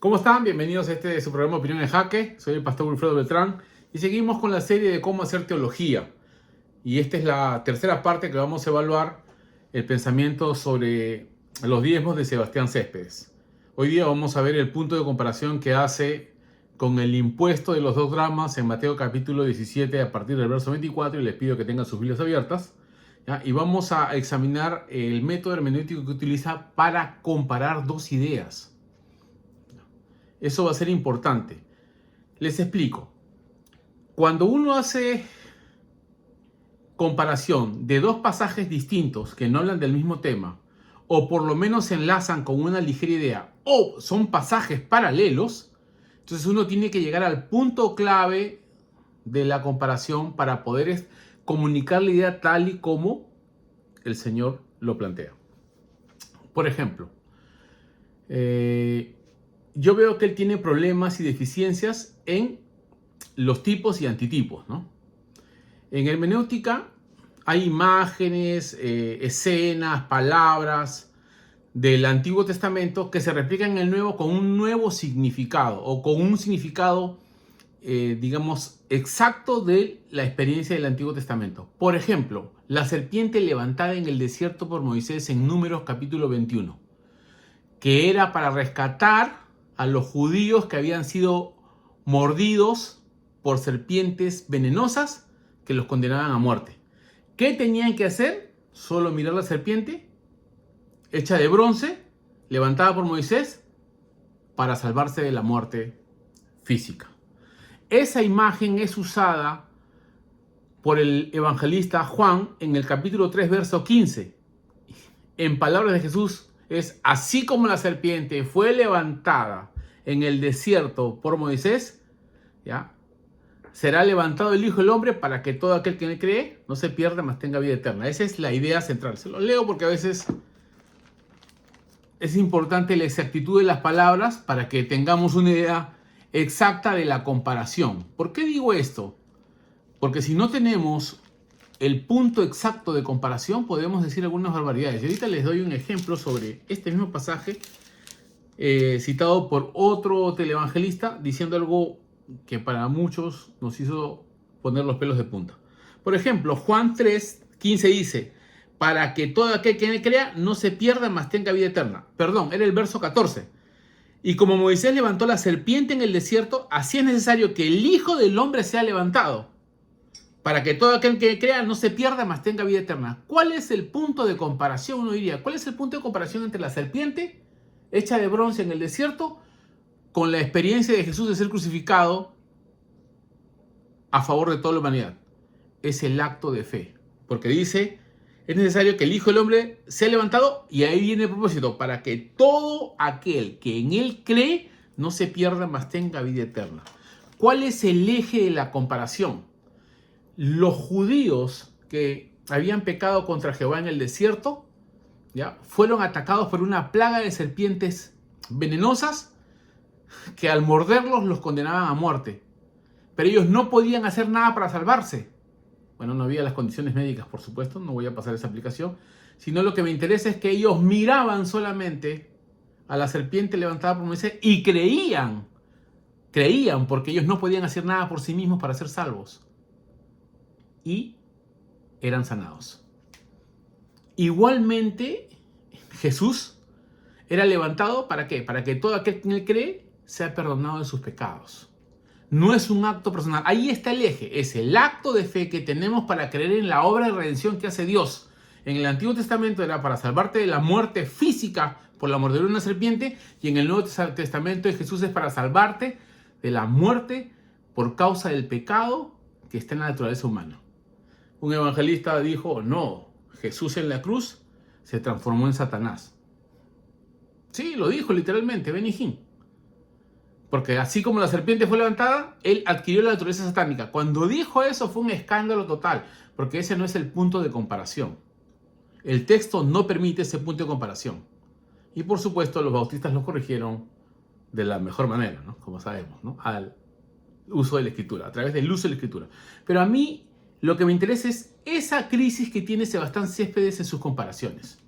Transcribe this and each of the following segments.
¿Cómo están? Bienvenidos a su programa Opinión en Jaque. Soy el pastor Wilfredo Beltrán y seguimos con la serie de cómo hacer teología. Y esta es la tercera parte que vamos a evaluar el pensamiento sobre los diezmos de Sebastián Céspedes. Hoy día vamos a ver el punto de comparación que hace con el impuesto de los 2 dramas en Mateo capítulo 17 a partir del verso 24, y les pido que tengan sus Biblias abiertas. ¿Ya? Y vamos a examinar el método hermenéutico que utiliza para comparar dos ideas. Eso va a ser importante. Les explico. Cuando uno hace comparación de dos pasajes distintos que no hablan del mismo tema, o por lo menos se enlazan con una ligera idea, o son pasajes paralelos, entonces uno tiene que llegar al punto clave de la comparación para poder comunicar la idea tal y como el Señor lo plantea. Por ejemplo, yo veo que él tiene problemas y deficiencias en los tipos y antitipos, ¿no? En hermenéutica hay imágenes, escenas, palabras del Antiguo Testamento que se replican en el Nuevo con un nuevo significado o con un significado, digamos, exacto de la experiencia del Antiguo Testamento. Por ejemplo, la serpiente levantada en el desierto por Moisés en Números capítulo 21, que era para rescatar a los judíos que habían sido mordidos por serpientes venenosas que los condenaban a muerte. ¿Qué tenían que hacer? Solo mirar la serpiente hecha de bronce, levantada por Moisés, para salvarse de la muerte física. Esa imagen es usada por el evangelista Juan en el capítulo 3, verso 15. En palabras de Jesús, es así como la serpiente fue levantada en el desierto por Moisés, ¿ya? Será levantado el Hijo del Hombre para que todo aquel que le cree no se pierda, mas tenga vida eterna. Esa es la idea central. Se lo leo porque a veces es importante la exactitud de las palabras para que tengamos una idea exacta de la comparación. ¿Por qué digo esto? Porque si no tenemos el punto exacto de comparación, podemos decir algunas barbaridades. Y ahorita les doy un ejemplo sobre este mismo pasaje citado por otro televangelista, diciendo algo que para muchos nos hizo poner los pelos de punta. Por ejemplo, Juan 3:15 dice: para que todo aquel que crea no se pierda, mas tenga vida eterna. Perdón, era el verso 14. Y como Moisés levantó la serpiente en el desierto, así es necesario que el Hijo del Hombre sea levantado, para que todo aquel que crea no se pierda, mas tenga vida eterna. ¿Cuál es el punto de comparación? Uno diría, ¿cuál es el punto de comparación entre la serpiente hecha de bronce en el desierto con la experiencia de Jesús de ser crucificado a favor de toda la humanidad? Es el acto de fe. Porque dice, es necesario que el Hijo del Hombre sea levantado, y ahí viene el propósito, para que todo aquel que en él cree no se pierda, mas tenga vida eterna. ¿Cuál es el eje de la comparación? Los judíos que habían pecado contra Jehová en el desierto, ¿ya?, fueron atacados por una plaga de serpientes venenosas que al morderlos los condenaban a muerte. Pero ellos no podían hacer nada para salvarse. Bueno, no había las condiciones médicas, por supuesto, no voy a pasar esa aplicación, sino lo que me interesa es que ellos miraban solamente a la serpiente levantada por Moisés y creían porque ellos no podían hacer nada por sí mismos para ser salvos. Y eran sanados. Igualmente, Jesús era levantado, ¿para qué? Para que todo aquel que en él cree sea perdonado de sus pecados. No es un acto personal. Ahí está el eje. Es el acto de fe que tenemos para creer en la obra de redención que hace Dios. En el Antiguo Testamento era para salvarte de la muerte física por la mordedura de una serpiente, y en el Nuevo Testamento de Jesús es para salvarte de la muerte por causa del pecado que está en la naturaleza humana. Un evangelista dijo, no, Jesús en la cruz se transformó en Satanás. Sí, lo dijo literalmente, Benny Hinn. Porque así como la serpiente fue levantada, él adquirió la naturaleza satánica. Cuando dijo eso fue un escándalo total, porque ese no es el punto de comparación. El texto no permite ese punto de comparación. Y por supuesto los bautistas lo corrigieron de la mejor manera, ¿no? Como sabemos, ¿no? Al uso de la escritura, a través del uso de la escritura. Pero a mí lo que me interesa es esa crisis que tiene Sebastián Céspedes en sus comparaciones.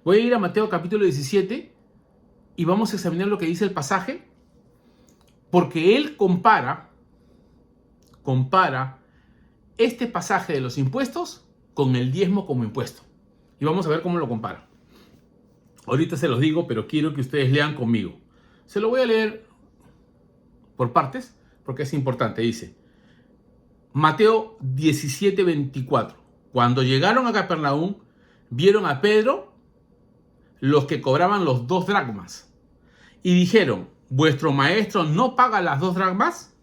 Voy a ir a Mateo capítulo 17 y vamos a examinar lo que dice el pasaje Porque él compara este pasaje de los impuestos con el diezmo como impuesto. Y vamos a ver cómo lo compara. Ahorita se los digo, pero quiero que ustedes lean conmigo. Se lo voy a leer por partes, porque es importante. Dice, Mateo 17:24. Cuando llegaron a Capernaum, vieron a Pedro, los que cobraban los 2 dracmas, y dijeron, ¿vuestro maestro no paga las 2 dracmas?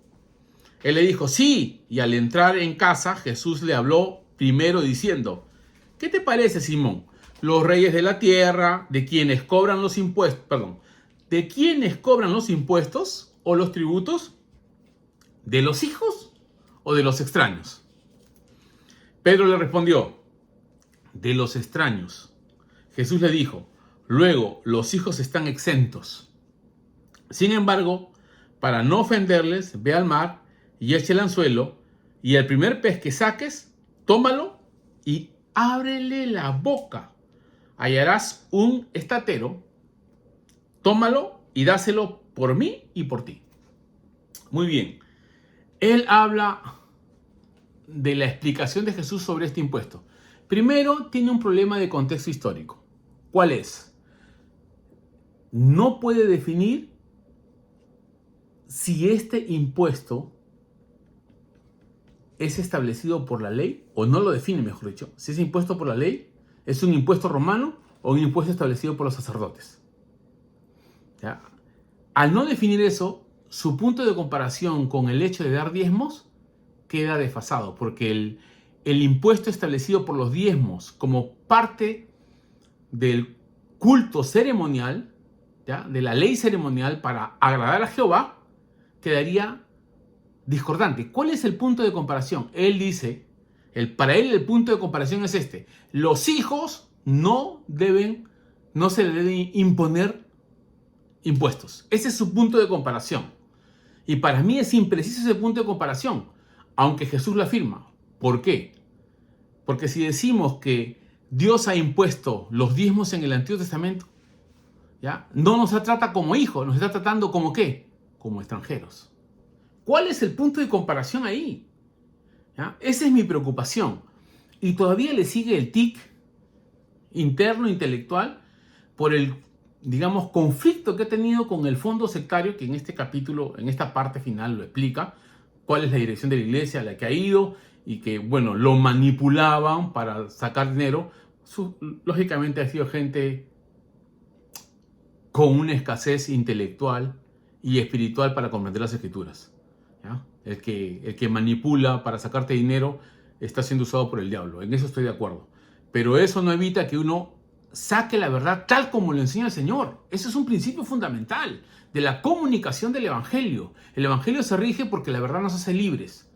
Él le dijo, sí, y al entrar en casa, Jesús le habló primero diciendo, ¿qué te parece, Simón? Los reyes de la tierra, ¿de quienes cobran los impuestos? ¿De quienes cobran los impuestos o los tributos? ¿De los hijos o de los extraños? Pedro le respondió, de los extraños. Jesús le dijo, luego los hijos están exentos. Sin embargo, para no ofenderles, ve al mar y echa el anzuelo, y el primer pez que saques, tómalo y ábrele la boca. Hallarás un estatero, tómalo y dáselo por mí y por ti. Muy bien. Él habla de la explicación de Jesús sobre este impuesto. Primero, tiene un problema de contexto histórico. ¿Cuál es? No puede definir si este impuesto es establecido por la ley, o no lo define, mejor dicho. Si es impuesto por la ley, ¿es un impuesto romano o un impuesto establecido por los sacerdotes? ¿Ya? Al no definir eso, su punto de comparación con el hecho de dar diezmos queda desfasado, porque el impuesto establecido por los diezmos como parte del culto ceremonial, ¿ya? De la ley ceremonial para agradar a Jehová, quedaría discordante. ¿Cuál es el punto de comparación? Él dice, para él el punto de comparación es este: los hijos no se le deben imponer impuestos. Ese es su punto de comparación. Y para mí es impreciso ese punto de comparación, aunque Jesús lo afirma. ¿Por qué? Porque si decimos que Dios ha impuesto los diezmos en el Antiguo Testamento, ¿ya? No nos trata como hijos, nos está tratando como ¿qué? Como extranjeros. ¿Cuál es el punto de comparación ahí? ¿Ya? Esa es mi preocupación. Y todavía le sigue el tic interno, intelectual, por el, digamos, conflicto que ha tenido con el fondo sectario, que en este capítulo, en esta parte final lo explica, cuál es la dirección de la iglesia a la que ha ido, y que, bueno, lo manipulaban para sacar dinero. Lógicamente ha sido gente con una escasez intelectual y espiritual para comprender las escrituras, ¿ya? El que manipula para sacarte dinero está siendo usado por el diablo. En eso estoy de acuerdo. Pero eso no evita que uno saque la verdad tal como lo enseña el Señor. Eso es un principio fundamental de la comunicación del Evangelio. El Evangelio se rige porque la verdad nos hace libres.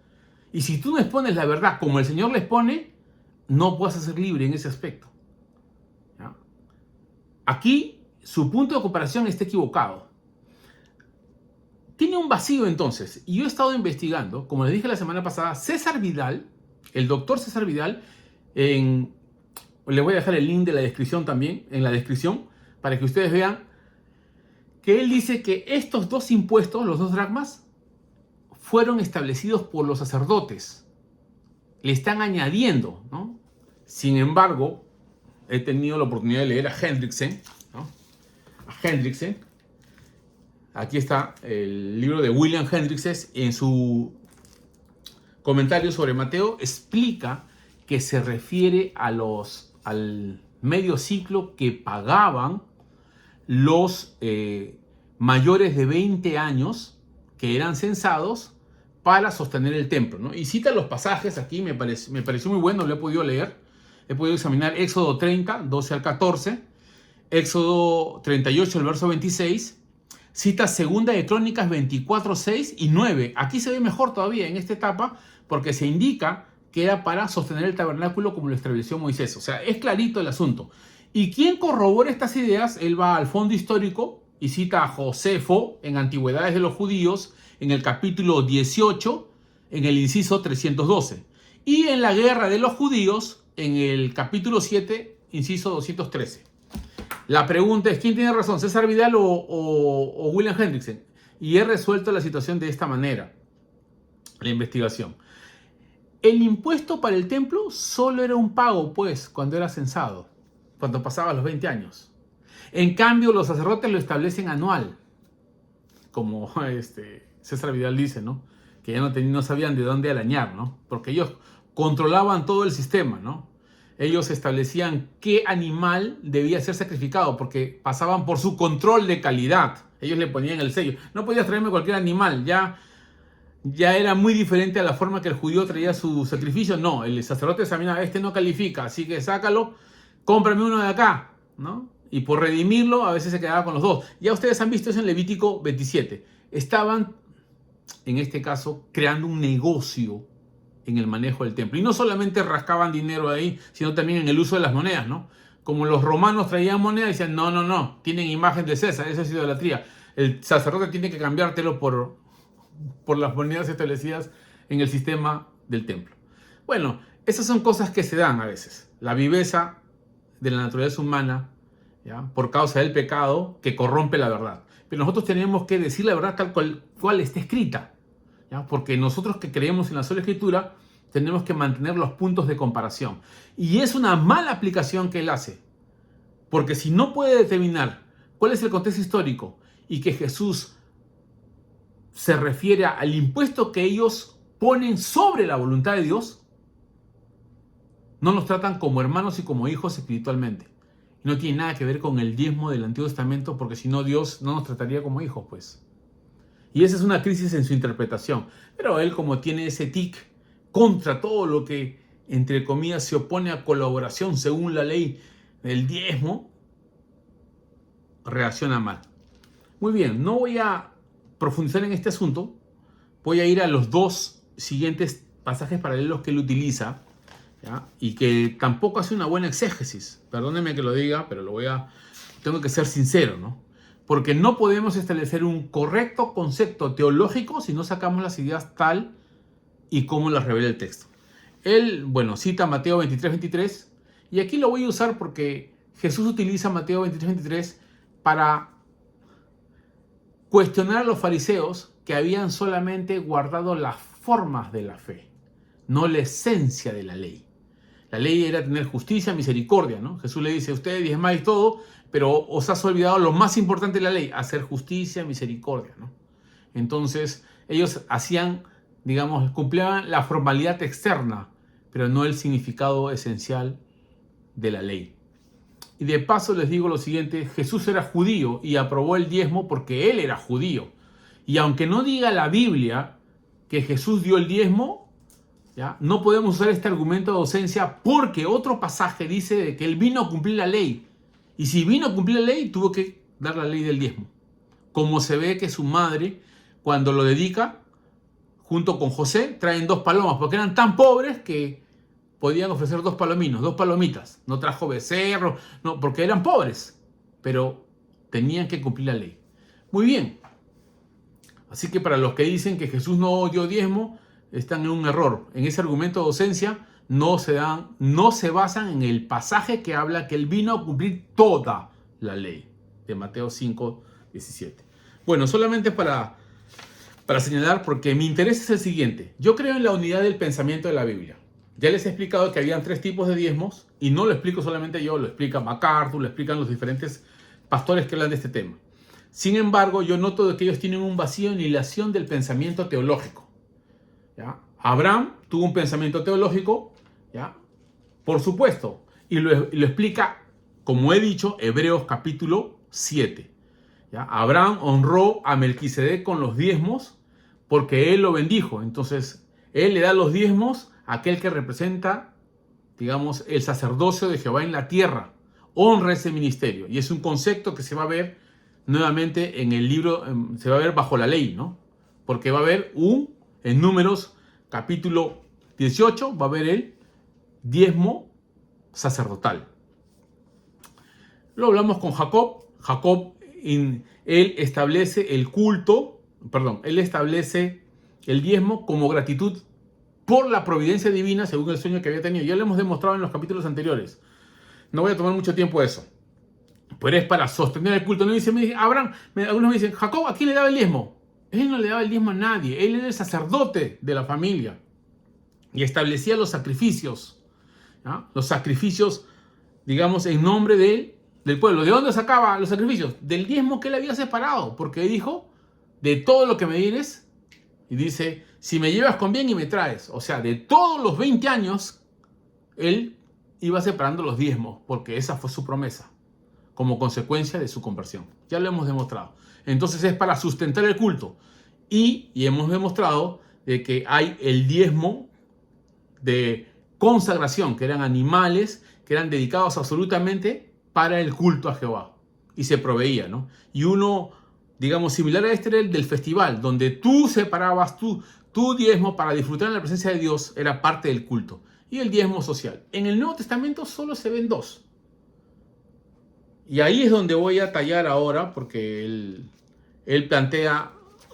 Y si tú no expones la verdad como el Señor la expone, no puedes ser libre en ese aspecto, ¿ya? Aquí su punto de comparación está equivocado. Tiene un vacío entonces. Y yo he estado investigando, como les dije la semana pasada, César Vidal, el doctor César Vidal, le voy a dejar el link de la descripción también, en la descripción, para que ustedes vean que él dice que estos 2 impuestos, los 2 dracmas, fueron establecidos por los sacerdotes. Le están añadiendo, ¿no? Sin embargo, he tenido la oportunidad de leer a Hendriksen, ¿no? A Hendriksen. Aquí está el libro de William Hendriksen. En su comentario sobre Mateo explica que se refiere al medio ciclo que pagaban los mayores de 20 años que eran censados para sostener el templo, ¿no? Y cita los pasajes aquí, me pareció muy bueno, lo he podido leer. He podido examinar Éxodo 30, 12 al 14, Éxodo 38, el verso 26, cita Segunda de Crónicas 24, 6 y 9. Aquí se ve mejor todavía en esta etapa porque se indica que era para sostener el tabernáculo como lo estableció Moisés. O sea, es clarito el asunto. ¿Y quién corrobora estas ideas? Él va al fondo histórico y cita a Josefo en Antigüedades de los Judíos, en el capítulo 18, en el inciso 312. Y en la Guerra de los Judíos, en el capítulo 7, inciso 213. La pregunta es, ¿quién tiene razón? ¿César Vidal o William Hendriksen? y he resuelto la situación de esta manera. La investigación. El impuesto para el templo solo era un pago, pues, cuando era censado, cuando pasaba los 20 años. En cambio, los sacerdotes lo establecen anual, como César Vidal dice, ¿no? Que ya no sabían de dónde arañar, ¿no? Porque ellos controlaban todo el sistema, ¿no? Ellos establecían qué animal debía ser sacrificado, porque pasaban por su control de calidad. Ellos le ponían el sello. No podías traerme cualquier animal, ya era muy diferente a la forma que el judío traía su sacrificio. No, el sacerdote examinaba, este no califica, así que sácalo, cómprame uno de acá, ¿no? Y por redimirlo, a veces se quedaba con los dos. Ya ustedes han visto eso en Levítico 27. Estaban, en este caso, creando un negocio en el manejo del templo. Y no solamente rascaban dinero ahí, sino también en el uso de las monedas, ¿no? Como los romanos traían monedas, decían, no, tienen imagen de César, eso es idolatría. El sacerdote tiene que cambiártelo por las monedas establecidas en el sistema del templo. Bueno, esas son cosas que se dan a veces. La viveza de la naturaleza humana, ¿ya? Por causa del pecado que corrompe la verdad. Pero nosotros tenemos que decir la verdad tal cual está escrita, ¿ya? Porque nosotros que creemos en la sola escritura tenemos que mantener los puntos de comparación. Y es una mala aplicación que él hace. Porque si no puede determinar cuál es el contexto histórico y que Jesús se refiere al impuesto que ellos ponen sobre la voluntad de Dios, no nos tratan como hermanos y como hijos espiritualmente. Y no tiene nada que ver con el diezmo del Antiguo Testamento, porque si no, Dios no nos trataría como hijos, pues. Y esa es una crisis en su interpretación. Pero él, como tiene ese tic contra todo lo que, entre comillas, se opone a colaboración según la ley del diezmo, reacciona mal. Muy bien, no voy a profundizar en este asunto. Voy a ir a los dos siguientes pasajes paralelos que él utiliza, ¿ya? Y que tampoco hace una buena exégesis. Perdónenme que lo diga, pero tengo que ser sincero, ¿no? Porque no podemos establecer un correcto concepto teológico si no sacamos las ideas tal y como las revela el texto. Él, cita Mateo 23:23, y aquí lo voy a usar porque Jesús utiliza Mateo 23:23 para cuestionar a los fariseos que habían solamente guardado las formas de la fe, no la esencia de la ley. La ley era tener justicia, misericordia, ¿no? Jesús le dice, ustedes diezmáis todo, pero os has olvidado lo más importante de la ley, hacer justicia, misericordia, ¿no? Entonces, ellos cumplían la formalidad externa, pero no el significado esencial de la ley. Y de paso les digo lo siguiente, Jesús era judío y aprobó el diezmo porque él era judío. Y aunque no diga la Biblia que Jesús dio el diezmo, ¿ya? No podemos usar este argumento de ausencia porque otro pasaje dice de que él vino a cumplir la ley. Y si vino a cumplir la ley, tuvo que dar la ley del diezmo. Como se ve que su madre, cuando lo dedica, junto con José, traen 2 palomas, porque eran tan pobres que podían ofrecer 2 palominos, 2 palomitas. No trajo becerro, no, porque eran pobres, pero tenían que cumplir la ley. Muy bien. Así que para los que dicen que Jesús no dio diezmo, están en un error. En ese argumento de ausencia no se basan en el pasaje que habla que él vino a cumplir toda la ley, de Mateo 5:17. Bueno, solamente para señalar, porque mi interés es el siguiente. Yo creo en la unidad del pensamiento de la Biblia. Ya les he explicado que habían 3 tipos de diezmos, y no lo explico solamente yo, lo explica MacArthur, lo explican los diferentes pastores que hablan de este tema. Sin embargo, yo noto que ellos tienen un vacío en la hilación del pensamiento teológico, ¿ya? Abraham tuvo un pensamiento teológico, ¿ya? Por supuesto, y lo explica, como he dicho, Hebreos capítulo 7. ¿Ya? Abraham honró a Melquisedec con los diezmos porque él lo bendijo. Entonces, él le da los diezmos a aquel que representa, el sacerdocio de Jehová en la tierra. Honra ese ministerio. Y es un concepto que se va a ver nuevamente en el libro, se va a ver bajo la ley, ¿no? Porque va a haber en Números capítulo 18, va a haber el diezmo sacerdotal. Lo hablamos con Jacob. Él establece él establece el diezmo como gratitud por la providencia divina según el sueño que había tenido. Ya lo hemos demostrado en los capítulos anteriores. No voy a tomar mucho tiempo de eso. Pero es para sostener el culto. No dice, Abraham, algunos me dicen, Jacob, ¿a quién le daba el diezmo? Él no le daba el diezmo a nadie. Él era el sacerdote de la familia y establecía los sacrificios. ¿Ya? Los sacrificios, digamos, en nombre de él, del pueblo. ¿De dónde sacaba los sacrificios? Del diezmo que él había separado, porque dijo, de todo lo que me dieres, y dice, si me llevas con bien y me traes. O sea, de todos los 20 años, él iba separando los diezmos, porque esa fue su promesa, como consecuencia de su conversión. Ya lo hemos demostrado. Entonces es para sustentar el culto. Y hemos demostrado de que hay el diezmo de consagración, que eran animales que eran dedicados absolutamente para el culto a Jehová. Y se proveía, ¿no? Y uno, digamos, similar a este era el del festival, donde tú separabas tu diezmo para disfrutar en la presencia de Dios, era parte del culto. Y el diezmo social. En el Nuevo Testamento solo se ven dos. Y ahí es donde voy a tallar ahora, porque él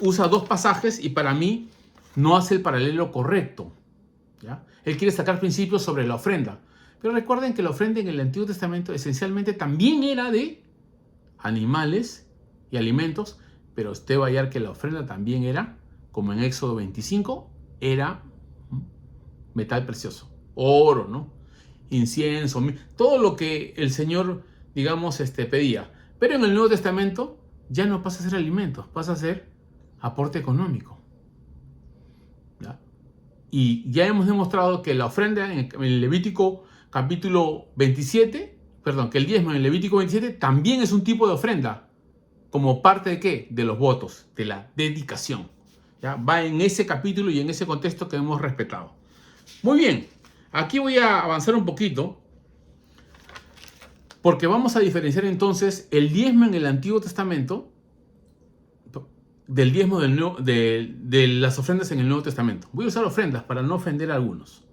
usa dos pasajes y para mí no hace el paralelo correcto. ¿Ya? Él quiere sacar principios sobre la ofrenda. Pero recuerden que la ofrenda en el Antiguo Testamento esencialmente también era de animales y alimentos, pero usted va a hallar que la ofrenda también era, como en Éxodo 25, era metal precioso, oro, ¿no? Incienso, todo lo que el Señor, digamos, pedía. Pero en el Nuevo Testamento ya no pasa a ser alimentos, pasa a ser aporte económico. ¿Ya? Y ya hemos demostrado que la ofrenda en el Levítico capítulo 27, que el diezmo en el Levítico 27 también es un tipo de ofrenda, como parte de ¿qué? De los votos, de la dedicación. ¿Ya? Va en ese capítulo y en ese contexto que hemos respetado. Muy bien, aquí voy a avanzar un poquito, porque vamos a diferenciar entonces el diezmo en el Antiguo Testamento del diezmo de las ofrendas en el Nuevo Testamento. Voy a usar ofrendas para no ofender a algunos.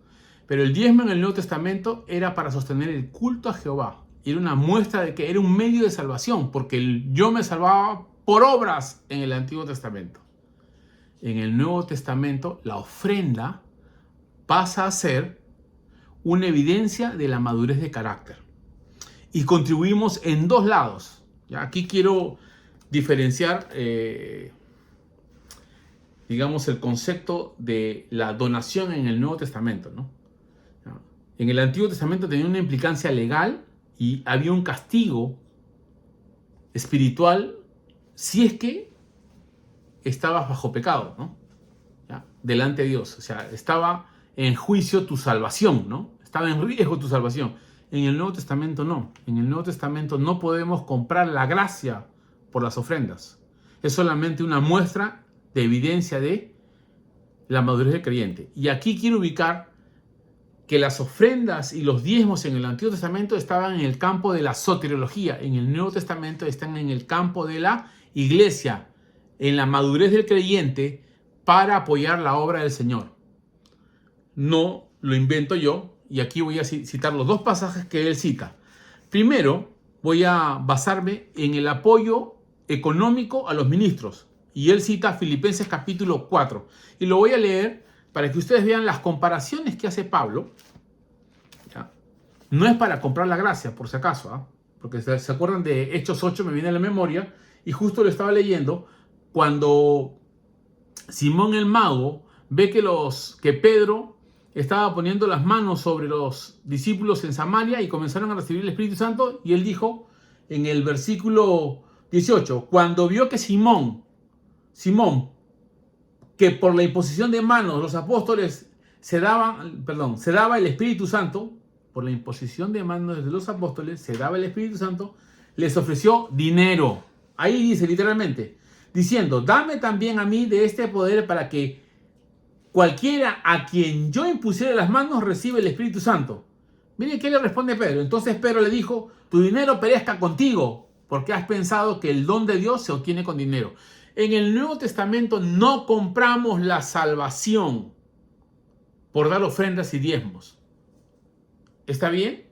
Pero el diezmo en el Nuevo Testamento era para sostener el culto a Jehová. Era una muestra de que era un medio de salvación, porque yo me salvaba por obras en el Antiguo Testamento. En el Nuevo Testamento, la ofrenda pasa a ser una evidencia de la madurez de carácter. Y contribuimos en dos lados. ¿Ya? Aquí quiero diferenciar, digamos, el concepto de la donación en el Nuevo Testamento, ¿no? En el Antiguo Testamento tenía una implicancia legal y había un castigo espiritual si es que estabas bajo pecado, ¿no? ¿Ya? Delante de Dios. O sea, estaba en juicio tu salvación, ¿no? Estaba en riesgo tu salvación. En el Nuevo Testamento no. En el Nuevo Testamento no podemos comprar la gracia por las ofrendas. Es solamente una muestra de evidencia de la madurez del creyente. Y aquí quiero ubicar que las ofrendas y los diezmos en el Antiguo Testamento estaban en el campo de la soteriología. En el Nuevo Testamento están en el campo de la iglesia, en la madurez del creyente para apoyar la obra del Señor. No lo invento yo, y aquí voy a citar los dos pasajes que él cita. Primero, voy a basarme en el apoyo económico a los ministros. Y él cita Filipenses capítulo 4. Y lo voy a leer para que ustedes vean las comparaciones que hace Pablo. ¿Ya? No es para comprar la gracia, por si acaso, ¿eh? Porque se acuerdan de Hechos 8, me viene a la memoria, y justo lo estaba leyendo, cuando Simón el mago ve que Pedro estaba poniendo las manos sobre los discípulos en Samaria y comenzaron a recibir el Espíritu Santo, y él dijo en el versículo 18, cuando vio que Simón, que por la imposición de manos los apóstoles se daba el Espíritu Santo, por la imposición de manos de los apóstoles se daba el Espíritu Santo, les ofreció dinero. Ahí dice literalmente, diciendo, dame también a mí de este poder para que cualquiera a quien yo impusiera las manos reciba el Espíritu Santo. Miren qué le responde Pedro. Entonces Pedro le dijo, tu dinero perezca contigo, porque has pensado que el don de Dios se obtiene con dinero. En el Nuevo Testamento no compramos la salvación por dar ofrendas y diezmos. ¿Está bien?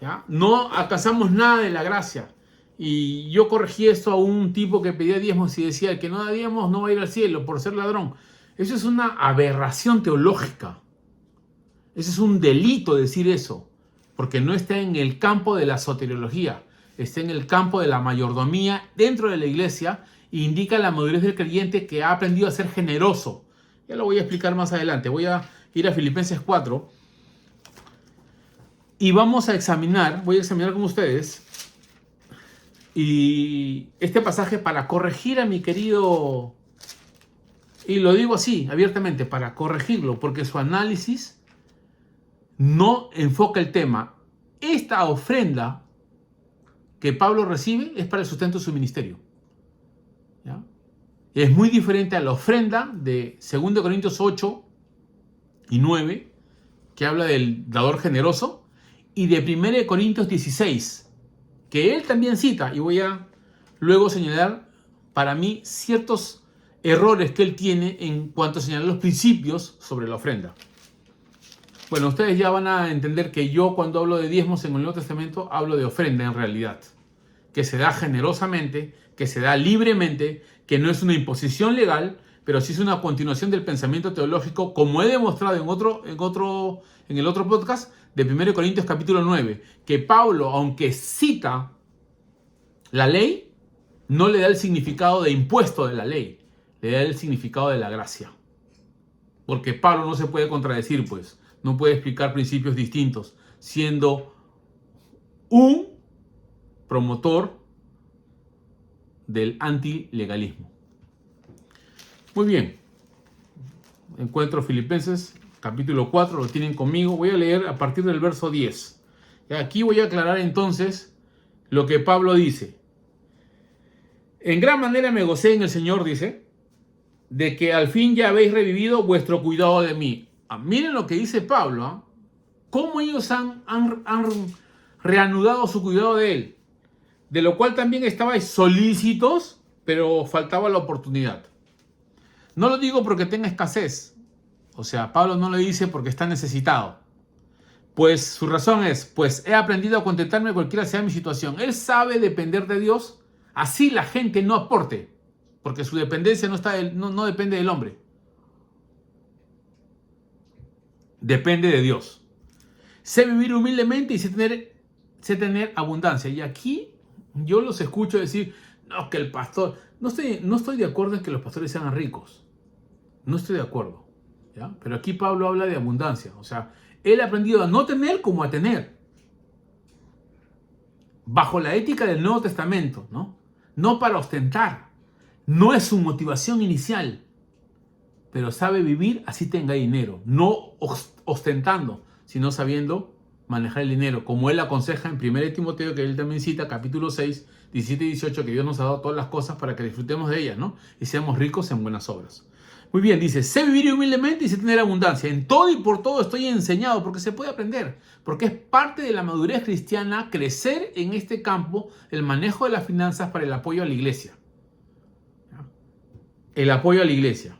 ¿Ya? No alcanzamos nada de la gracia. Y yo corregí esto a un tipo que pedía diezmos y decía, el que no da diezmos no va a ir al cielo por ser ladrón. Eso es una aberración teológica. Eso es un delito decir eso, porque no está en el campo de la soteriología, está en el campo de la mayordomía dentro de la iglesia indica la madurez del creyente que ha aprendido a ser generoso. Ya lo voy a explicar más adelante. Voy a ir a Filipenses 4 y voy a examinar con ustedes y este pasaje para corregir a mi querido, y lo digo así, abiertamente, para corregirlo, porque su análisis no enfoca el tema. Esta ofrenda que Pablo recibe es para el sustento de su ministerio. ¿Ya? Es muy diferente a la ofrenda de 2 Corintios 8 y 9, que habla del dador generoso, y de 1 Corintios 16, que él también cita, y voy a luego señalar para mí ciertos errores que él tiene en cuanto a señalar los principios sobre la ofrenda. Bueno, ustedes ya van a entender que yo cuando hablo de diezmos en el Nuevo Testamento hablo de ofrenda en realidad, que se da generosamente, que se da libremente, que no es una imposición legal, pero sí es una continuación del pensamiento teológico, como he demostrado en el otro podcast de 1 Corintios capítulo 9, que Pablo, aunque cita la ley, no le da el significado de impuesto de la ley, le da el significado de la gracia. Porque Pablo no se puede contradecir, pues, no puede explicar principios distintos, siendo un promotor del antilegalismo. Muy bien, encuentro Filipenses capítulo 4, lo tienen conmigo. Voy a leer a partir del verso 10. Y aquí voy a aclarar entonces lo que Pablo dice. En gran manera me gocé en el Señor, dice, de que al fin ya habéis revivido vuestro cuidado de mí. Miren lo que dice Pablo, cómo ellos han reanudado su cuidado de él, de lo cual también estabais solícitos, pero faltaba la oportunidad. No lo digo porque tenga escasez, o sea, Pablo no lo dice porque está necesitado, pues su razón es, pues he aprendido a contentarme cualquiera sea mi situación. Él sabe depender de Dios, así la gente no aporte, porque su dependencia no depende del hombre, depende de Dios. Sé vivir humildemente y sé tener abundancia. Y aquí yo los escucho decir, no, que el pastor, no estoy de acuerdo en que los pastores sean ricos, no estoy de acuerdo, ¿ya? Pero aquí Pablo habla de abundancia, o sea, él ha aprendido a no tener como a tener, bajo la ética del Nuevo Testamento, no para ostentar, no es su motivación inicial, pero sabe vivir así tenga dinero, no ostentando, sino sabiendo manejar el dinero, como él aconseja en 1 Timoteo, que él también cita, capítulo 6, 17 y 18, que Dios nos ha dado todas las cosas para que disfrutemos de ellas, y seamos ricos en buenas obras. Muy bien, dice, sé vivir humildemente y sé tener abundancia. En todo y por todo estoy enseñado, porque se puede aprender, porque es parte de la madurez cristiana crecer en este campo, el manejo de las finanzas para el apoyo a la iglesia. El apoyo a la iglesia.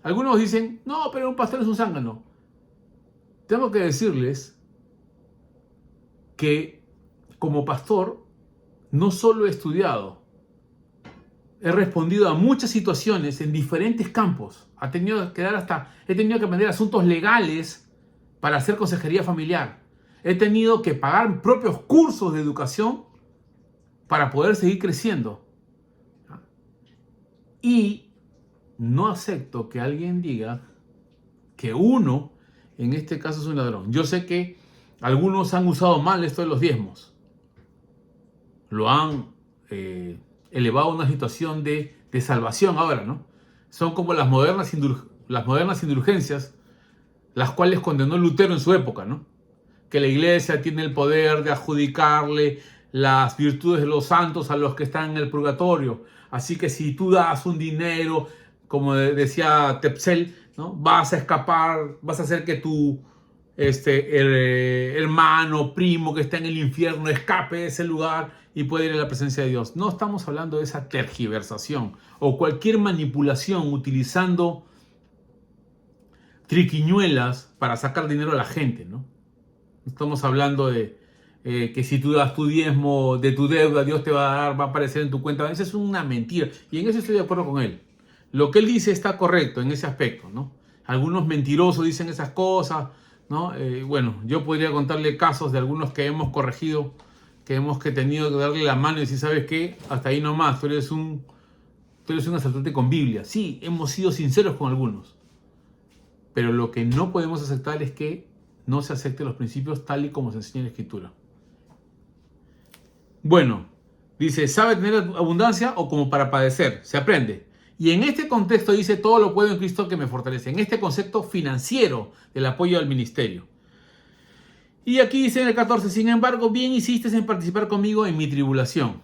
Algunos dicen, no, pero un pastor es un zángano. Tengo que decirles que como pastor no solo he estudiado, he respondido a muchas situaciones en diferentes campos. He tenido que aprender asuntos legales para hacer consejería familiar. He tenido que pagar propios cursos de educación para poder seguir creciendo. Y no acepto que alguien diga que uno, en este caso, es un ladrón. Yo sé que algunos han usado mal esto de los diezmos. Lo han elevado a una situación de salvación ahora, ¿no? Son como las modernas indulgencias, las cuales condenó Lutero en su época, ¿no? Que la iglesia tiene el poder de adjudicarle las virtudes de los santos a los que están en el purgatorio. Así que si tú das un dinero, como decía Tepsel, ¿no? Vas a escapar, vas a hacer que tu hermano, primo que está en el infierno escape de ese lugar y puede ir a la presencia de Dios. No estamos hablando de esa tergiversación o cualquier manipulación utilizando triquiñuelas para sacar dinero a la gente, ¿no? Estamos hablando de que si tú das tu diezmo de tu deuda, Dios te va a dar, va a aparecer en tu cuenta. Esa es una mentira y en eso estoy de acuerdo con él. Lo que él dice está correcto en ese aspecto, ¿no? Algunos mentirosos dicen esas cosas, ¿no? Bueno, yo podría contarle casos de algunos que hemos corregido, que hemos tenido que darle la mano y decir, ¿sabes qué? Hasta ahí nomás, tú eres un tú eres un asaltante con Biblia. Sí, hemos sido sinceros con algunos. Pero lo que no podemos aceptar es que no se acepten los principios tal y como se enseña en la Escritura. Bueno, dice, ¿sabe tener abundancia o como para padecer? Se aprende. Y en este contexto dice, todo lo puedo en Cristo que me fortalece. En este concepto financiero del apoyo al ministerio. Y aquí dice en el 14, sin embargo, bien hicisteis en participar conmigo en mi tribulación.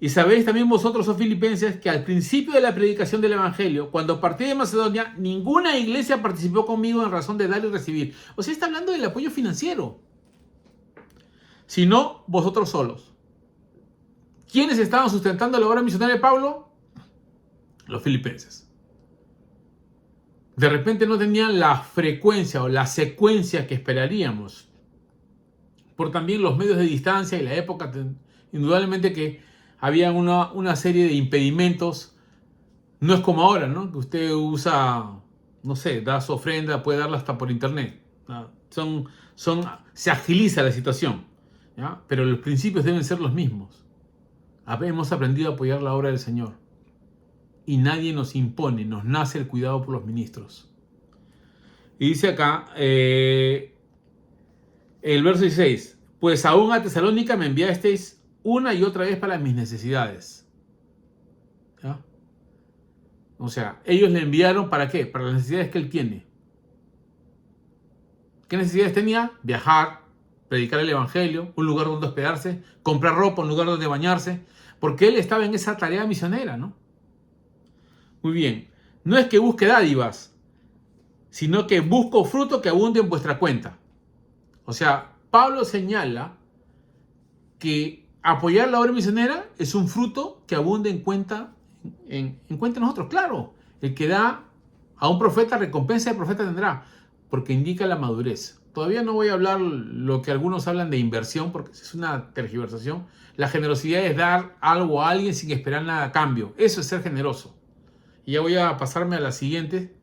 Y sabéis también vosotros, oh filipenses, que al principio de la predicación del Evangelio, cuando partí de Macedonia, ninguna iglesia participó conmigo en razón de dar y recibir. O sea, está hablando del apoyo financiero. Sino vosotros solos. ¿Quiénes estaban sustentando la obra misionera de Pablo? Los filipenses. De repente no tenían la frecuencia o la secuencia que esperaríamos. Por también los medios de distancia y la época, indudablemente que había una serie de impedimentos. No es como ahora, ¿no? Que usted usa, no sé, da su ofrenda, puede darla hasta por internet. ¿No? Se agiliza la situación, ¿ya? Pero los principios deben ser los mismos. Hemos aprendido a apoyar la obra del Señor. Y nadie nos impone, nos nace el cuidado por los ministros. Y dice acá, el verso 16, pues aún a Tesalónica me enviasteis una y otra vez para mis necesidades. ¿Ya? O sea, ellos le enviaron ¿para qué? Para las necesidades que él tiene. ¿Qué necesidades tenía? Viajar, predicar el evangelio, un lugar donde hospedarse, comprar ropa, un lugar donde bañarse, porque él estaba en esa tarea misionera, ¿no? Muy bien, no es que busque dádivas, sino que busco fruto que abunde en vuestra cuenta. O sea, Pablo señala que apoyar la obra misionera es un fruto que abunde en cuenta de nosotros. Claro, el que da a un profeta, recompensa del profeta tendrá, porque indica la madurez. Todavía no voy a hablar lo que algunos hablan de inversión, porque es una tergiversación. La generosidad es dar algo a alguien sin esperar nada a cambio. Eso es ser generoso. Y ya voy a pasarme a la siguiente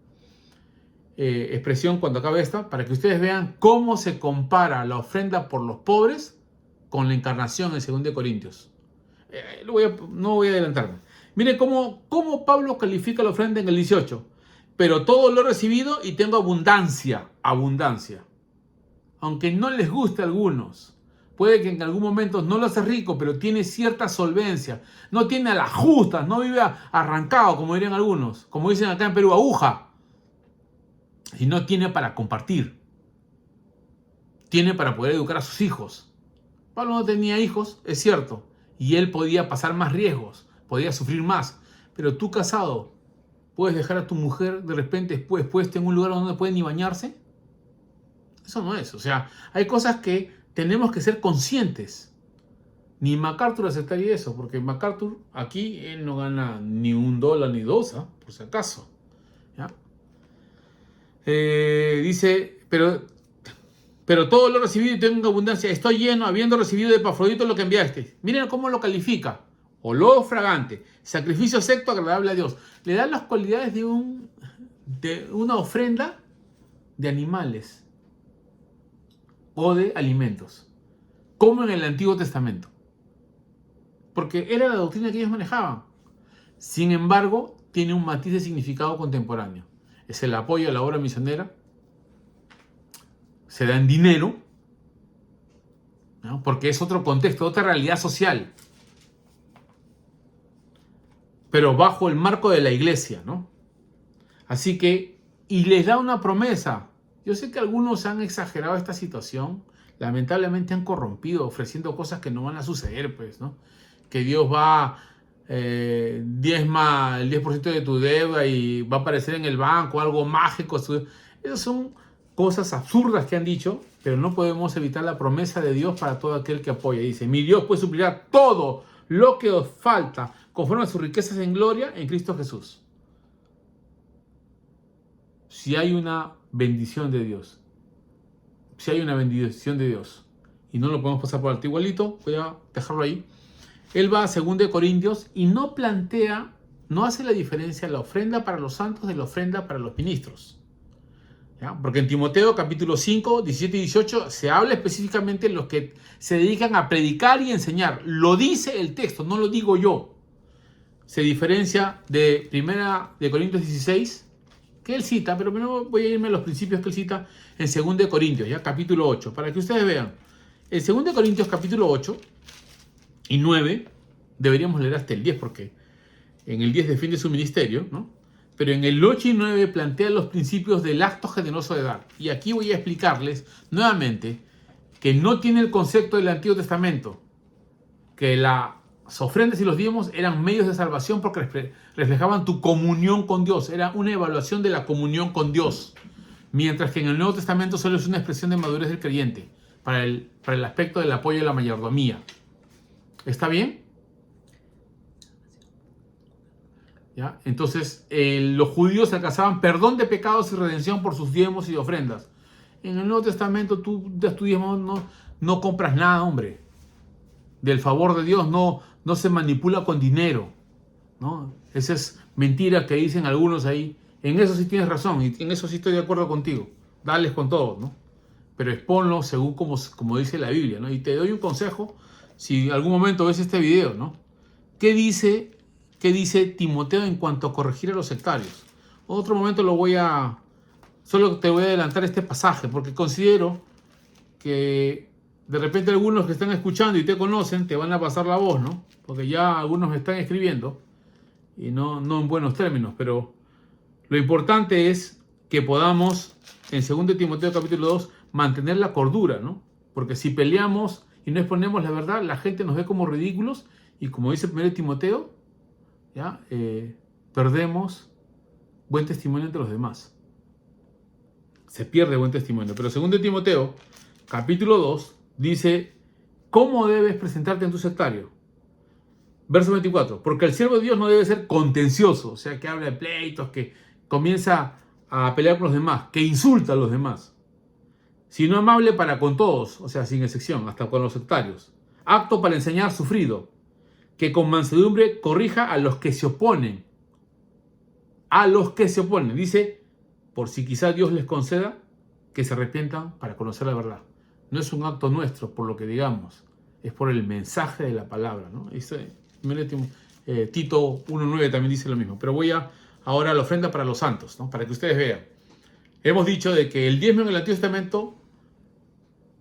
expresión cuando acabe esta, para que ustedes vean cómo se compara la ofrenda por los pobres con la encarnación en 2 Corintios. No voy a adelantarme. Miren cómo Pablo califica la ofrenda en el 18. Pero todo lo he recibido y tengo abundancia. Abundancia. Aunque no les guste a algunos. Puede que en algún momento no lo hace rico, pero tiene cierta solvencia. No tiene a las justas, no vive arrancado, como dirían algunos. Como dicen acá en Perú, aguja. Y no tiene para compartir. Tiene para poder educar a sus hijos. Pablo no tenía hijos, es cierto. Y él podía pasar más riesgos, podía sufrir más. Pero tú casado, ¿puedes dejar a tu mujer de repente puesta en un lugar donde no puede ni bañarse? Eso no es. O sea, hay cosas que tenemos que ser conscientes. Ni MacArthur aceptaría eso, porque MacArthur aquí él no gana ni $1 ni 2, ¿eh? Por si acaso. ¿Ya? Dice, pero todo lo he recibido y tengo abundancia. Estoy lleno, habiendo recibido de Epafrodito lo que enviaste. Miren cómo lo califica. Olor fragante, sacrificio acepto, agradable a Dios. Le da las cualidades de una ofrenda de animales o de alimentos, como en el Antiguo Testamento, porque era la doctrina que ellos manejaban. Sin embargo, tiene un matiz de significado contemporáneo. Es el apoyo a la obra misionera, se da en dinero, ¿no? Porque es otro contexto, otra realidad social, pero bajo el marco de la iglesia, ¿no? Así que, y les da una promesa. Yo sé que algunos han exagerado esta situación, lamentablemente han corrompido ofreciendo cosas que no van a suceder, pues, ¿no? Que Dios va diezma el 10% de tu deuda y va a aparecer en el banco algo mágico. Esas son cosas absurdas que han dicho, pero no podemos evitar la promesa de Dios para todo aquel que apoya. Dice, mi Dios puede suplirá todo lo que os falta conforme a sus riquezas en gloria en Cristo Jesús. Si hay una bendición de Dios, y no lo podemos pasar por alto igualito, voy a dejarlo ahí. Él va a 2 Corintios y no hace la diferencia la ofrenda para los santos de la ofrenda para los ministros. ¿Ya? Porque en Timoteo capítulo 5, 17 y 18 se habla específicamente de los que se dedican a predicar y enseñar. Lo dice el texto, no lo digo yo. se diferencia de 1 Corintios 16, que él cita, pero primero voy a irme a los principios que él cita en 2 Corintios, ya capítulo 8, para que ustedes vean. En 2 Corintios capítulo 8 y 9, deberíamos leer hasta el 10, porque en el 10 defiende su ministerio, ¿no? Pero en el 8 y 9 plantea los principios del acto generoso de dar. Y aquí voy a explicarles nuevamente que no tiene el concepto del Antiguo Testamento, que las ofrendas y los diezmos eran medios de salvación porque reflejaban tu comunión con Dios, era una evaluación de la comunión con Dios, mientras que en el Nuevo Testamento solo es una expresión de madurez del creyente para el aspecto del apoyo a la mayordomía. ¿Está bien? ¿Ya? Entonces, los judíos alcanzaban perdón de pecados y redención por sus diezmos y ofrendas. En el Nuevo Testamento tú das tu diezmo, no compras nada, hombre. Del favor de Dios no se manipula con dinero, ¿no? Esa es mentira que dicen algunos ahí. En eso sí tienes razón y en eso sí estoy de acuerdo contigo. Dales con todo, ¿no? Pero exponlo según como dice la Biblia, ¿no? Y te doy un consejo si en algún momento ves este video, ¿no? ¿Qué dice Timoteo en cuanto a corregir a los sectarios? Otro momento solo te voy a adelantar este pasaje porque considero que de repente algunos que están escuchando y te conocen te van a pasar la voz, ¿no? Porque ya algunos me están escribiendo y no en buenos términos, pero lo importante es que podamos en 2 Timoteo capítulo 2 mantener la cordura, ¿no? Porque si peleamos y no exponemos la verdad, la gente nos ve como ridículos y como dice 1 Timoteo, ¿ya? Perdemos buen testimonio entre los demás. Se pierde buen testimonio. Pero 2 Timoteo capítulo 2 dice, ¿cómo debes presentarte en tu sectario? Verso 24, porque el siervo de Dios no debe ser contencioso, o sea, que habla de pleitos, que comienza a pelear con los demás, que insulta a los demás, sino amable para con todos, o sea, sin excepción, hasta con los sectarios, apto para enseñar, sufrido, que con mansedumbre corrija a los que se oponen, dice, por si quizá Dios les conceda que se arrepientan para conocer la verdad. No es un acto nuestro por lo que digamos, es por el mensaje de la palabra, ¿no? Tito 1.9 también dice lo mismo. Pero voy ahora a la ofrenda para los santos, ¿no? Para que ustedes vean. Hemos dicho de que el diezmo en el Antiguo Testamento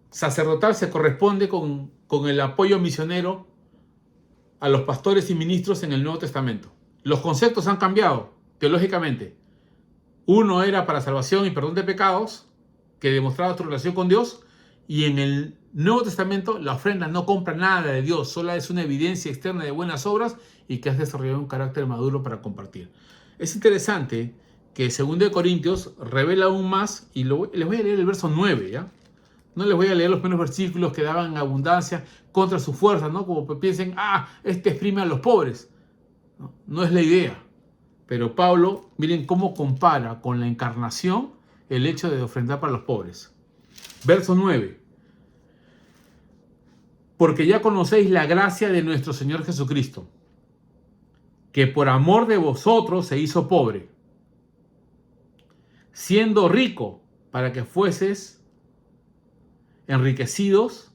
sacerdotal se corresponde con el apoyo misionero a los pastores y ministros en el Nuevo Testamento. Los conceptos han cambiado teológicamente. Uno era para salvación y perdón de pecados, que demostraba tu relación con Dios, y en el Nuevo Testamento la ofrenda no compra nada de Dios, solo es una evidencia externa de buenas obras y que has desarrollado un carácter maduro para compartir. Es interesante que 2 Corintios revela aún más, y les voy a leer el verso 9, ¿ya? No les voy a leer los primeros versículos que daban abundancia contra su fuerza, ¿no? Como piensen, exprime a los pobres. No es la idea. Pero Pablo, miren cómo compara con la encarnación el hecho de ofrendar para los pobres. Verso 9. Porque ya conocéis la gracia de nuestro Señor Jesucristo, que por amor de vosotros se hizo pobre, siendo rico para que fueseis enriquecidos,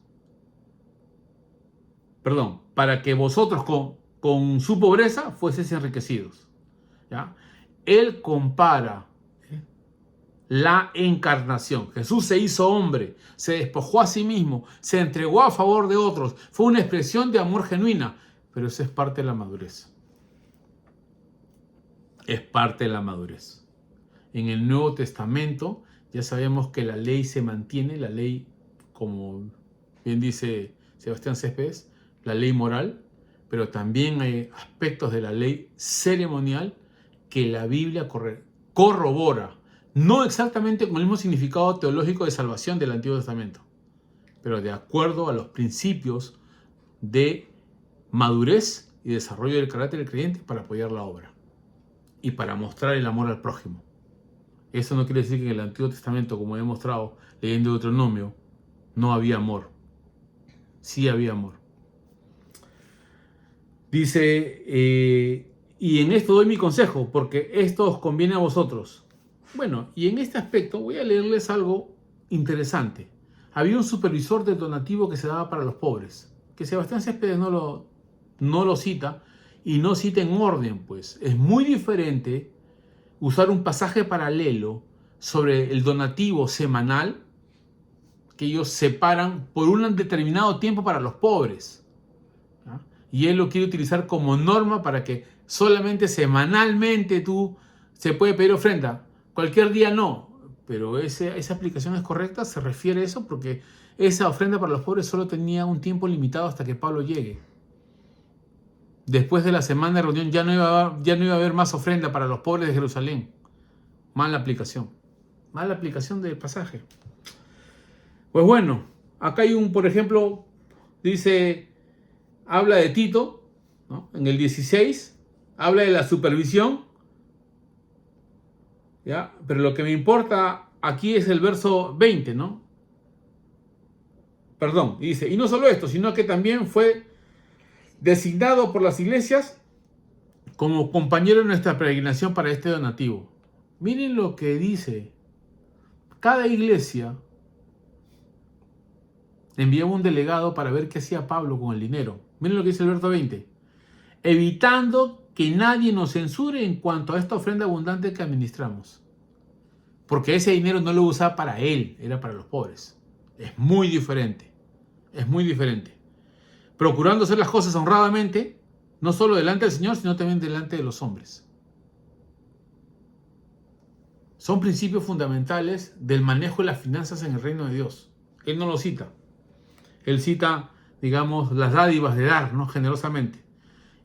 para que vosotros con su pobreza fueseis enriquecidos. ¿Ya? Él compara la encarnación. Jesús se hizo hombre, se despojó a sí mismo, se entregó a favor de otros. Fue una expresión de amor genuina, pero eso es parte de la madurez. Es parte de la madurez. En el Nuevo Testamento ya sabemos que la ley se mantiene, la ley, como bien dice Sebastián Céspedes, la ley moral, pero también hay aspectos de la ley ceremonial que la Biblia corrobora, no exactamente con el mismo significado teológico de salvación del Antiguo Testamento, pero de acuerdo a los principios de madurez y desarrollo del carácter del creyente para apoyar la obra y para mostrar el amor al prójimo. Eso no quiere decir que en el Antiguo Testamento, como he mostrado leyendo Deuteronomio, no había amor. Sí había amor. Dice, y en esto doy mi consejo, porque esto os conviene a vosotros. Bueno, y en este aspecto voy a leerles algo interesante. Había un supervisor del donativo que se daba para los pobres, que Sebastián Céspedes no lo cita, y no cita en orden, pues. Es muy diferente usar un pasaje paralelo sobre el donativo semanal que ellos separan por un determinado tiempo para los pobres, ¿ya? Y él lo quiere utilizar como norma para que solamente semanalmente se puede pedir ofrenda. Cualquier día no, pero esa aplicación es correcta, se refiere a eso porque esa ofrenda para los pobres solo tenía un tiempo limitado hasta que Pablo llegue. Después de la semana de reunión ya no iba a haber más ofrenda para los pobres de Jerusalén. Mala aplicación. Mala aplicación del pasaje. Pues bueno, acá hay por ejemplo, habla de Tito, ¿no? En el 16, habla de la supervisión, ¿ya? Pero lo que me importa aquí es el verso 20, ¿no? Perdón, y dice, y no solo esto, sino que también fue designado por las iglesias como compañero en nuestra peregrinación para este donativo. Miren lo que dice. Cada iglesia enviaba un delegado para ver qué hacía Pablo con el dinero. Miren lo que dice el verso 20. Evitando que nadie nos censure en cuanto a esta ofrenda abundante que administramos. Porque ese dinero no lo usaba para él, era para los pobres. Es muy diferente. Es muy diferente. Procurando hacer las cosas honradamente, no solo delante del Señor, sino también delante de los hombres. Son principios fundamentales del manejo de las finanzas en el reino de Dios. Él no lo cita. Él cita, digamos, las dádivas de dar, ¿no? Generosamente.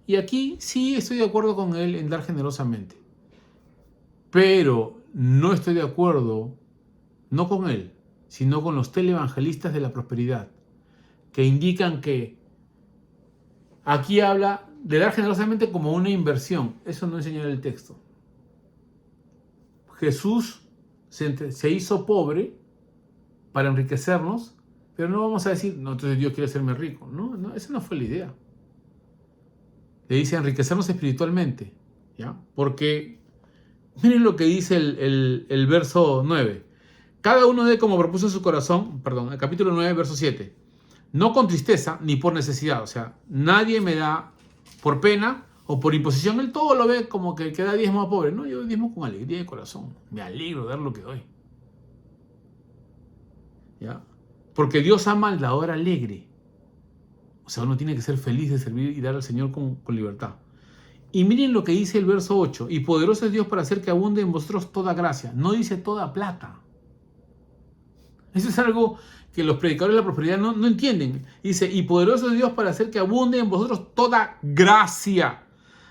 Y aquí sí estoy de acuerdo con él en dar generosamente. Pero no estoy de acuerdo, no con él, sino con los televangelistas de la prosperidad, que indican que aquí habla de dar generosamente como una inversión. Eso no enseña el texto. Jesús se hizo pobre para enriquecernos, pero no vamos a decir, no, entonces Dios quiere hacerme rico. No, esa no fue la idea. Le dice enriquecernos espiritualmente, ¿ya? Porque miren lo que dice el verso 9. Cada uno dé como propuso en su corazón, el capítulo 9, verso 7. No con tristeza ni por necesidad. O sea, nadie me da por pena o por imposición. Él todo lo ve como que da diezmo a pobre. No, yo diezmo con alegría de corazón. Me alegro de dar lo que doy. ¿Ya? Porque Dios ama al dador alegre. O sea, uno tiene que ser feliz de servir y dar al Señor con libertad. Y miren lo que dice el verso 8. Y poderoso es Dios para hacer que abunde en vosotros toda gracia. No dice toda plata. Eso es algo que los predicadores de la prosperidad no entienden. Dice, y poderoso es Dios para hacer que abunde en vosotros toda gracia,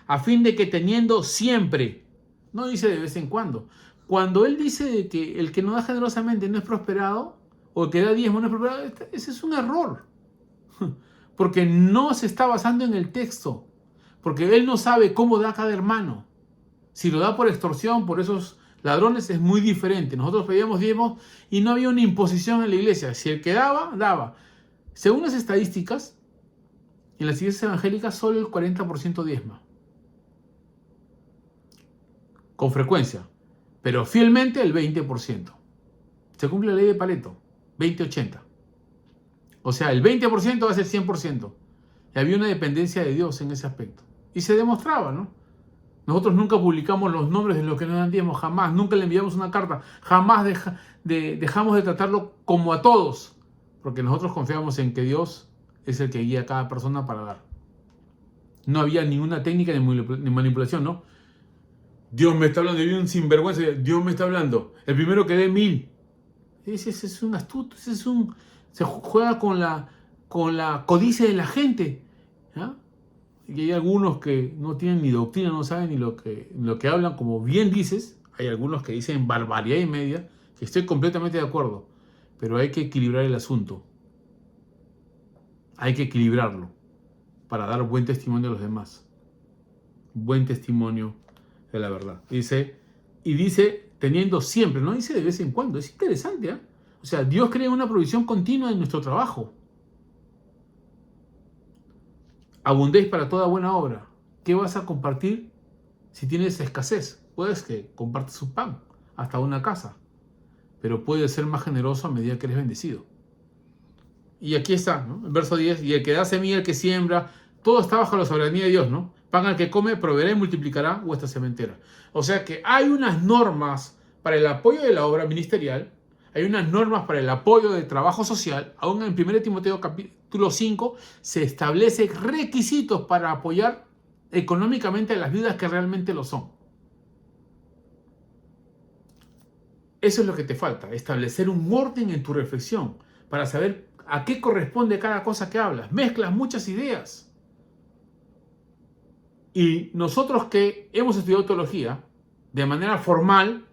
a fin de que teniendo siempre, no dice de vez en cuando. Cuando él dice de que el que no da generosamente no es prosperado, o el que da diezmo no es prosperado, ese es un error. Porque no se está basando en el texto. Porque él no sabe cómo da cada hermano. Si lo da por extorsión, por esos ladrones, es muy diferente. Nosotros pedíamos diezmos y no había una imposición en la iglesia. Si el que daba, daba. Según las estadísticas, en las iglesias evangélicas solo el 40% diezma. Con frecuencia. Pero fielmente el 20%. Se cumple la ley de Pareto. 20-80. O sea, el 20% va a ser 100%. Y había una dependencia de Dios en ese aspecto. Y se demostraba, ¿no? Nosotros nunca publicamos los nombres de los que no dan diezmo, jamás. Nunca le enviamos una carta. Jamás dejamos de tratarlo como a todos. Porque nosotros confiamos en que Dios es el que guía a cada persona para dar. No había ninguna técnica ni manipulación, ¿no? Dios me está hablando, hay un sinvergüenza. Dios me está hablando. El primero que dé 1000. Ese es un astuto, se juega con la codicia de la gente, ¿ya? Y hay algunos que no tienen ni doctrina, no saben ni lo que hablan, como bien dices. Hay algunos que dicen barbaridad y media, que estoy completamente de acuerdo, pero hay que equilibrar el asunto. Hay que equilibrarlo para dar buen testimonio a los demás. Buen testimonio de la verdad. Dice teniendo siempre, no dice de vez en cuando. Es interesante, ¿eh? O sea, Dios crea una provisión continua en nuestro trabajo. Abundéis para toda buena obra. ¿Qué vas a compartir si tienes escasez? Puedes que compartas un pan, hasta una casa. Pero puedes ser más generoso a medida que eres bendecido. Y aquí está, ¿no? El verso 10. Y el que da semilla, el que siembra, todo está bajo la soberanía de Dios, ¿no? Pan al que come proveerá y multiplicará vuestra sementera. O sea que hay unas normas para el apoyo de la obra ministerial, hay unas normas para el apoyo del trabajo social. Aún en 1 Timoteo capítulo 5 se establecen requisitos para apoyar económicamente a las viudas que realmente lo son. Eso es lo que te falta, establecer un orden en tu reflexión para saber a qué corresponde cada cosa que hablas. Mezclas muchas ideas. Y nosotros que hemos estudiado teología de manera formal,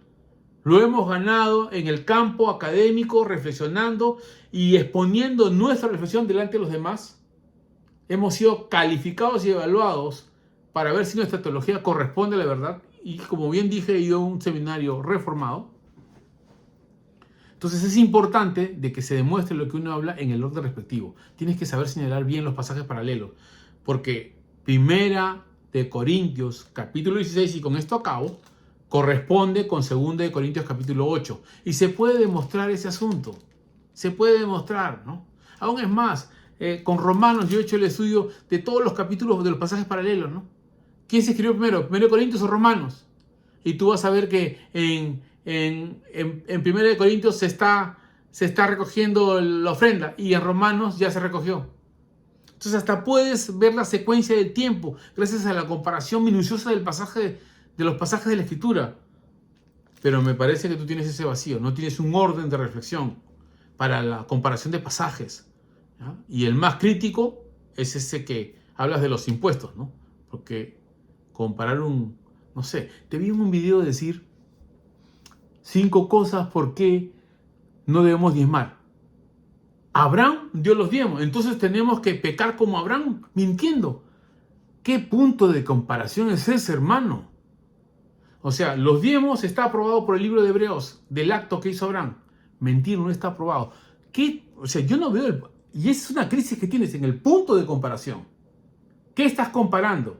lo hemos ganado en el campo académico, reflexionando y exponiendo nuestra reflexión delante de los demás. Hemos sido calificados y evaluados para ver si nuestra teología corresponde a la verdad. Y como bien dije, he ido a un seminario reformado. Entonces es importante de que se demuestre lo que uno habla en el orden respectivo. Tienes que saber señalar bien los pasajes paralelos. Porque 1 Corintios capítulo 16, y con esto acabo, corresponde con 2 Corintios capítulo 8. Y se puede demostrar ese asunto. Se puede demostrar, ¿no? Aún es más, con Romanos yo he hecho el estudio de todos los capítulos de los pasajes paralelos, ¿no? ¿Quién se escribió primero? ¿1 Corintios o Romanos? Y tú vas a ver que en 1 Corintios se está recogiendo la ofrenda y en Romanos ya se recogió. Entonces hasta puedes ver la secuencia del tiempo gracias a la comparación minuciosa de los pasajes de la Escritura. Pero me parece que tú tienes ese vacío, no tienes un orden de reflexión para la comparación de pasajes, ¿ya? Y el más crítico es ese que hablas de los impuestos, ¿no? Porque comparar no sé, te vi en un video decir 5 cosas por qué no debemos diezmar. Abraham dio los diezmos, entonces tenemos que pecar como Abraham, mintiendo. ¿Qué punto de comparación es ese, hermano? O sea, los diezmos está aprobado por el libro de Hebreos, del acto que hizo Abraham. Mentir no está aprobado. O sea, yo no veo y esa es una crisis que tienes en el punto de comparación. ¿Qué estás comparando?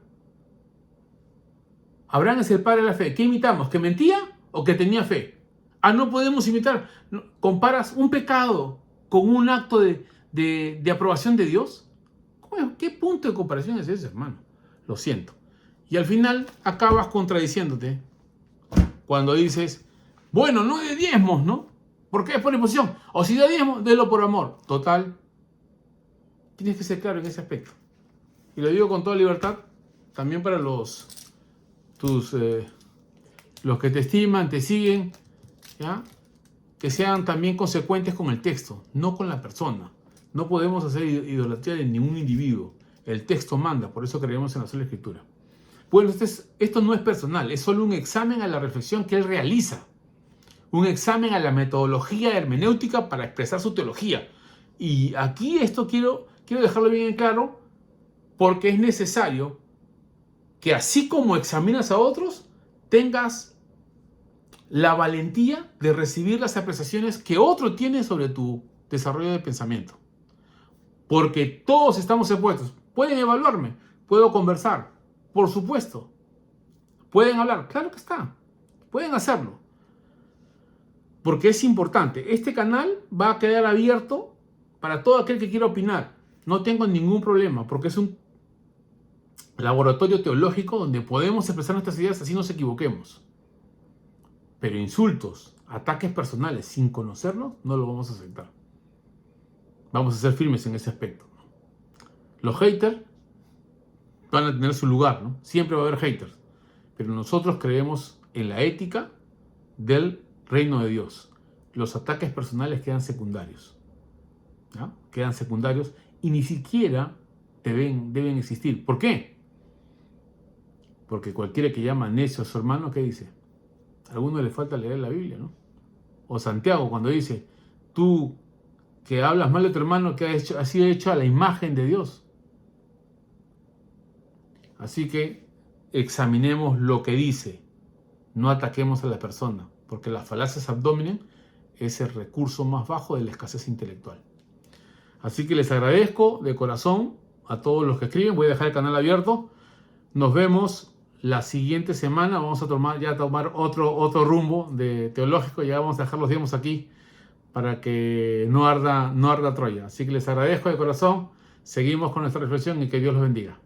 Abraham es el padre de la fe. ¿Qué imitamos? ¿Que mentía o que tenía fe? No podemos imitar. ¿Comparas un pecado con un acto de aprobación de Dios? ¿Qué punto de comparación es ese, hermano? Lo siento. Y al final acabas contradiciéndote cuando dices, bueno, no de diezmos, ¿no? ¿Por qué es por imposición? O si de diezmos, délo por amor. Total, tienes que ser claro en ese aspecto. Y lo digo con toda libertad, también para los que te estiman, te siguen, ¿ya? Que sean también consecuentes con el texto, no con la persona. No podemos hacer idolatría de ningún individuo. El texto manda, por eso creemos en la sola Escritura. Bueno, esto no es personal, es solo un examen a la reflexión que él realiza. Un examen a la metodología hermenéutica para expresar su teología. Y aquí esto quiero dejarlo bien en claro, porque es necesario que así como examinas a otros, tengas la valentía de recibir las apreciaciones que otro tiene sobre tu desarrollo de pensamiento. Porque todos estamos expuestos. Pueden evaluarme, puedo conversar, por supuesto. Pueden hablar, claro que está. Pueden hacerlo. Porque es importante. Este canal va a quedar abierto para todo aquel que quiera opinar. No tengo ningún problema, porque es un laboratorio teológico donde podemos expresar nuestras ideas así nos equivoquemos. Pero insultos, ataques personales sin conocerlos, no lo vamos a aceptar. Vamos a ser firmes en ese aspecto. Los haters van a tener su lugar, ¿no? Siempre va a haber haters. Pero nosotros creemos en la ética del reino de Dios. Los ataques personales quedan secundarios. ¿Ya? Quedan secundarios y ni siquiera deben existir. ¿Por qué? Porque cualquiera que llama necio a su hermano, ¿qué dice? A alguno le falta leer la Biblia, ¿no? O Santiago cuando dice, tú que hablas mal de tu hermano que ha sido hecho a la imagen de Dios. Así que examinemos lo que dice, no ataquemos a la persona, porque las falacias ad hominem es el recurso más bajo de la escasez intelectual. Así que les agradezco de corazón a todos los que escriben, voy a dejar el canal abierto, nos vemos la siguiente semana, vamos a tomar otro rumbo teológico, ya vamos a dejar los diezmos aquí para que no arda Troya. Así que les agradezco de corazón, seguimos con nuestra reflexión y que Dios los bendiga.